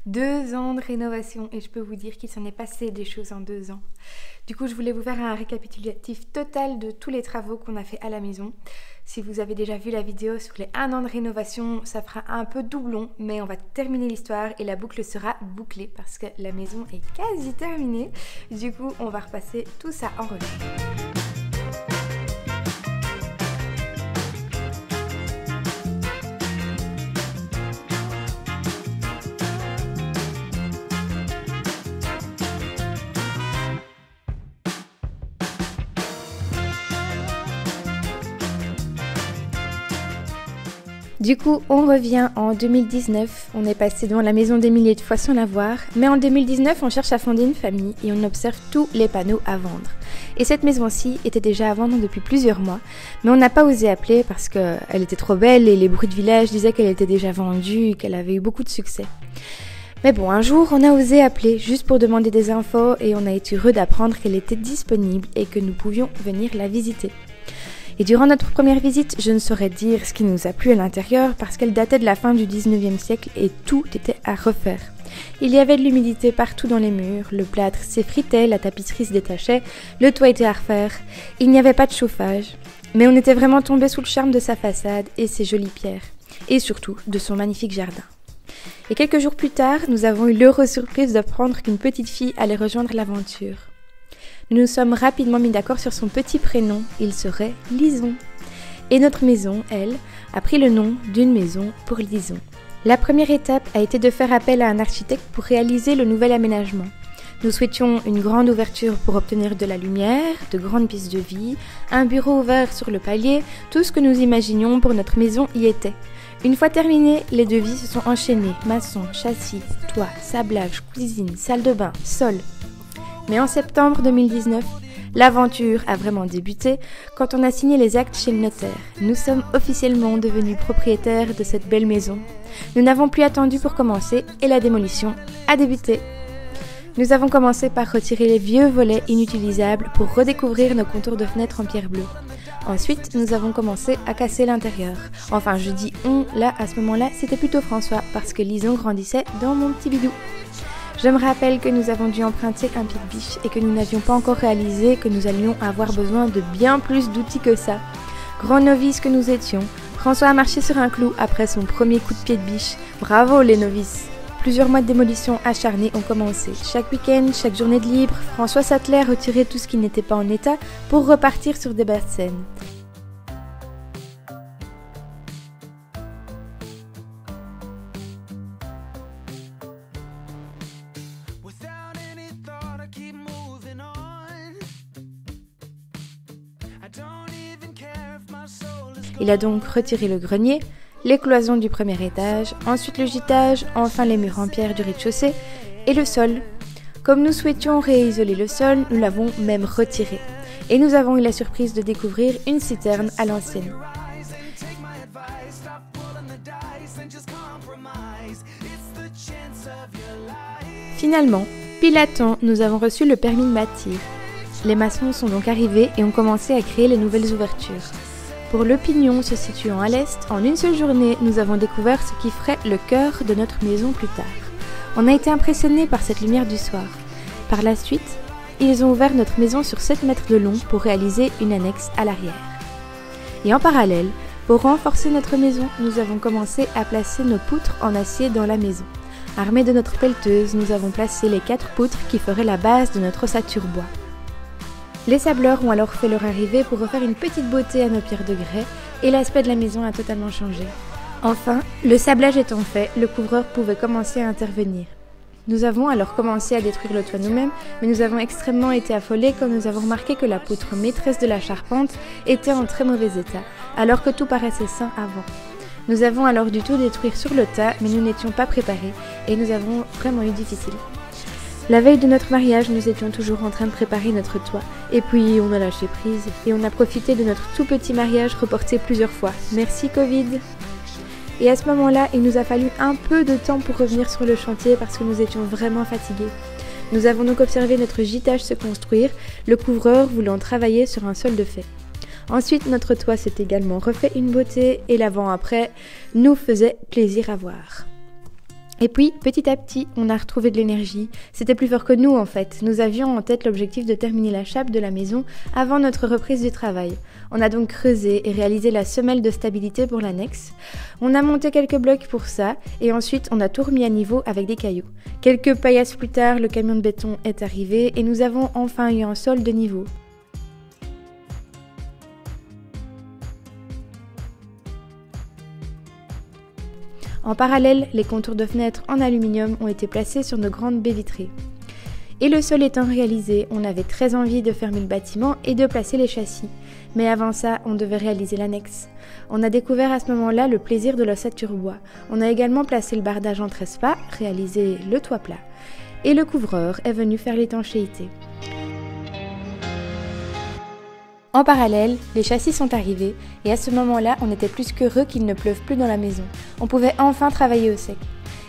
2 ans de rénovation et je peux vous dire qu'il s'en est passé des choses en 2 ans. Du coup, je voulais vous faire un récapitulatif total de tous les travaux qu'on a fait à la maison. Si vous avez déjà vu la vidéo sur les 1 an de rénovation, ça fera un peu doublon, mais on va terminer l'histoire et la boucle sera bouclée parce que la maison est quasi terminée. Du coup, on va repasser tout ça en revue. Du coup, on revient en 2019, on est passé devant la maison des milliers de fois sans la voir, mais en 2019, on cherche à fonder une famille et on observe tous les panneaux à vendre. Et cette maison-ci était déjà à vendre depuis plusieurs mois, mais on n'a pas osé appeler parce qu'elle était trop belle et les bruits de village disaient qu'elle était déjà vendue et qu'elle avait eu beaucoup de succès. Mais bon, un jour, on a osé appeler juste pour demander des infos et on a été heureux d'apprendre qu'elle était disponible et que nous pouvions venir la visiter. Et durant notre première visite, je ne saurais dire ce qui nous a plu à l'intérieur parce qu'elle datait de la fin du 19e siècle et tout était à refaire. Il y avait de l'humidité partout dans les murs, le plâtre s'effritait, la tapisserie se détachait, le toit était à refaire, il n'y avait pas de chauffage. Mais on était vraiment tombé sous le charme de sa façade et ses jolies pierres, et surtout de son magnifique jardin. Et quelques jours plus tard, nous avons eu l'heureuse surprise d'apprendre qu'une petite fille allait rejoindre l'aventure. Nous nous sommes rapidement mis d'accord sur son petit prénom, il serait Lison. Et notre maison, elle, a pris le nom d'une maison pour Lison. La première étape a été de faire appel à un architecte pour réaliser le nouvel aménagement. Nous souhaitions une grande ouverture pour obtenir de la lumière, de grandes pistes de vie, un bureau ouvert sur le palier, tout ce que nous imaginions pour notre maison y était. Une fois terminé, les devis se sont enchaînés, maçon, châssis, toit, sablage, cuisine, salle de bain, sol. Mais en septembre 2019, l'aventure a vraiment débuté quand on a signé les actes chez le notaire. Nous sommes officiellement devenus propriétaires de cette belle maison. Nous n'avons plus attendu pour commencer et la démolition a débuté. Nous avons commencé par retirer les vieux volets inutilisables pour redécouvrir nos contours de fenêtres en pierre bleue. Ensuite, nous avons commencé à casser l'intérieur. Enfin, je dis on, là, à ce moment-là, c'était plutôt François parce que Lison grandissait dans mon petit bidou. Je me rappelle que nous avons dû emprunter un pied de biche et que nous n'avions pas encore réalisé que nous allions avoir besoin de bien plus d'outils que ça. Grands novices que nous étions, François a marché sur un clou après son premier coup de pied de biche. Bravo les novices! Plusieurs mois de démolition acharnés ont commencé. Chaque week-end, chaque journée de libre, François s'attelait à retirer tout ce qui n'était pas en état pour repartir sur des basses scènes. Il a donc retiré le grenier, les cloisons du premier étage, ensuite le gîtage, enfin les murs en pierre du rez-de-chaussée et le sol. Comme nous souhaitions réisoler le sol, nous l'avons même retiré. Et nous avons eu la surprise de découvrir une citerne à l'ancienne. Finalement, pile à temps, nous avons reçu le permis de bâtir. Les maçons sont donc arrivés et ont commencé à créer les nouvelles ouvertures. Pour le pignon se situant à l'est, en une seule journée, nous avons découvert ce qui ferait le cœur de notre maison plus tard. On a été impressionnés par cette lumière du soir. Par la suite, ils ont ouvert notre maison sur 7 mètres de long pour réaliser une annexe à l'arrière. Et en parallèle, pour renforcer notre maison, nous avons commencé à placer nos poutres en acier dans la maison. Armés de notre pelleteuse, nous avons placé les 4 poutres qui feraient la base de notre ossature bois. Les sableurs ont alors fait leur arrivée pour refaire une petite beauté à nos pierres de grès et l'aspect de la maison a totalement changé. Enfin, le sablage étant fait, le couvreur pouvait commencer à intervenir. Nous avons alors commencé à détruire le toit nous-mêmes, mais nous avons extrêmement été affolés quand nous avons remarqué que la poutre maîtresse de la charpente était en très mauvais état, alors que tout paraissait sain avant. Nous avons alors dû tout détruire sur le tas, mais nous n'étions pas préparés et nous avons vraiment eu difficile. La veille de notre mariage, nous étions toujours en train de préparer notre toit. Et puis, on a lâché prise et on a profité de notre tout petit mariage reporté plusieurs fois. Merci Covid! Et à ce moment-là, il nous a fallu un peu de temps pour revenir sur le chantier parce que nous étions vraiment fatigués. Nous avons donc observé notre gîtage se construire, le couvreur voulant travailler sur un sol de fait. Ensuite, notre toit s'est également refait une beauté et l'avant-après nous faisait plaisir à voir. Et puis, petit à petit, on a retrouvé de l'énergie. C'était plus fort que nous en fait. Nous avions en tête l'objectif de terminer la chape de la maison avant notre reprise du travail. On a donc creusé et réalisé la semelle de stabilité pour l'annexe. On a monté quelques blocs pour ça et ensuite on a tout remis à niveau avec des cailloux. Quelques paillasses plus tard, le camion de béton est arrivé et nous avons enfin eu un sol de niveau. En parallèle, les contours de fenêtres en aluminium ont été placés sur nos grandes baies vitrées. Et le sol étant réalisé, on avait très envie de fermer le bâtiment et de placer les châssis. Mais avant ça, on devait réaliser l'annexe. On a découvert à ce moment-là le plaisir de l'ossature bois. On a également placé le bardage en trespas, réalisé le toit plat. Et le couvreur est venu faire l'étanchéité. En parallèle, les châssis sont arrivés et à ce moment-là, on était plus qu'heureux qu'il ne pleuve plus dans la maison. On pouvait enfin travailler au sec.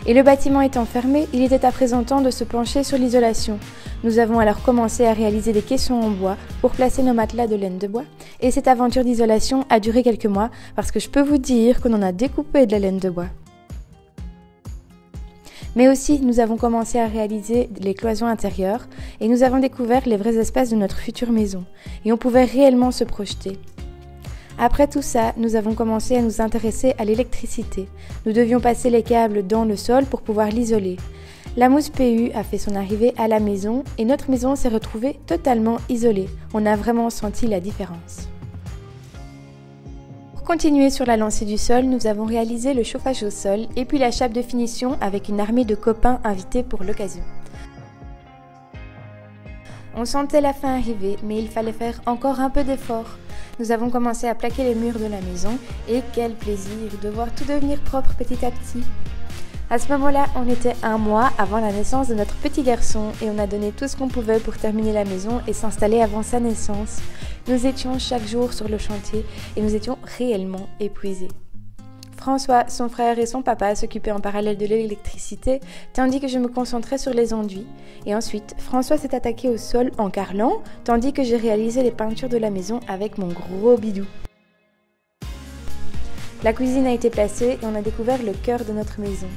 Et le bâtiment étant fermé, il était à présent temps de se pencher sur l'isolation. Nous avons alors commencé à réaliser des caissons en bois pour placer nos matelas de laine de bois. Et cette aventure d'isolation a duré quelques mois parce que je peux vous dire qu'on en a découpé de la laine de bois. Mais aussi, nous avons commencé à réaliser les cloisons intérieures et nous avons découvert les vrais espaces de notre future maison. Et on pouvait réellement se projeter. Après tout ça, nous avons commencé à nous intéresser à l'électricité. Nous devions passer les câbles dans le sol pour pouvoir l'isoler. La mousse PU a fait son arrivée à la maison et notre maison s'est retrouvée totalement isolée. On a vraiment senti la différence. Pour continuer sur la lancée du sol, nous avons réalisé le chauffage au sol et puis la chape de finition avec une armée de copains invités pour l'occasion. On sentait la fin arriver, mais il fallait faire encore un peu d'effort. Nous avons commencé à plaquer les murs de la maison et quel plaisir de voir tout devenir propre petit à petit. À ce moment-là, on était 1 mois avant la naissance de notre petit garçon et on a donné tout ce qu'on pouvait pour terminer la maison et s'installer avant sa naissance. Nous étions chaque jour sur le chantier et nous étions réellement épuisés. François, son frère et son papa s'occupaient en parallèle de l'électricité, tandis que je me concentrais sur les enduits. Et ensuite, François s'est attaqué au sol en carrelant, tandis que j'ai réalisé les peintures de la maison avec mon gros bidou. La cuisine a été placée et on a découvert le cœur de notre maison.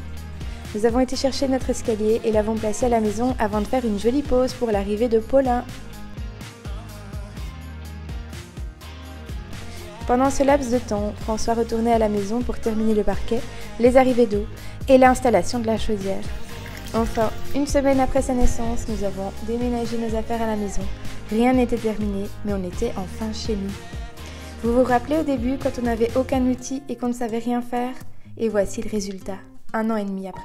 Nous avons été chercher notre escalier et l'avons placé à la maison avant de faire une jolie pause pour l'arrivée de Paulin. Pendant ce laps de temps, François retournait à la maison pour terminer le parquet, les arrivées d'eau et l'installation de la chaudière. Enfin, 1 semaine après sa naissance, nous avons déménagé nos affaires à la maison. Rien n'était terminé, mais on était enfin chez nous. Vous vous rappelez au début quand on n'avait aucun outil et qu'on ne savait rien faire? Et voici le résultat, 1 an et demi après.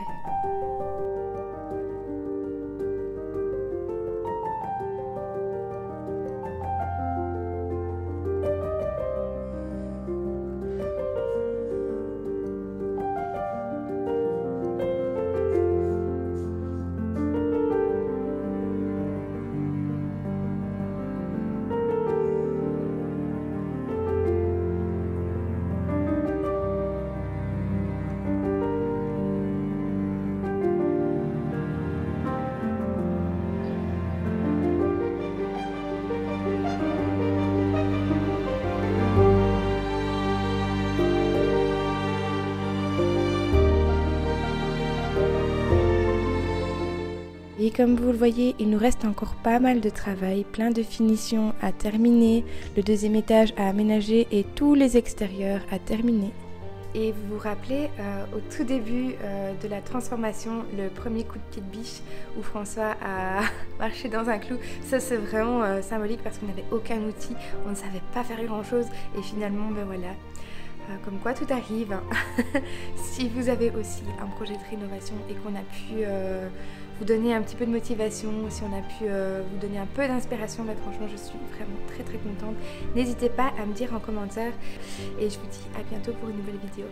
Et comme vous le voyez, il nous reste encore pas mal de travail, plein de finitions à terminer, le 2e étage à aménager et tous les extérieurs à terminer. Et vous vous rappelez, au tout début de la transformation, le premier coup de pied de biche où François a marché dans un clou, ça c'est vraiment symbolique parce qu'on n'avait aucun outil, on ne savait pas faire grand chose et finalement ben voilà. Comme quoi tout arrive. Si vous avez aussi un projet de rénovation et qu'on a pu vous donner un petit peu de motivation, si on a pu vous donner un peu d'inspiration, bah, franchement je suis vraiment très contente. N'hésitez pas à me dire en commentaire et je vous dis à bientôt pour une nouvelle vidéo.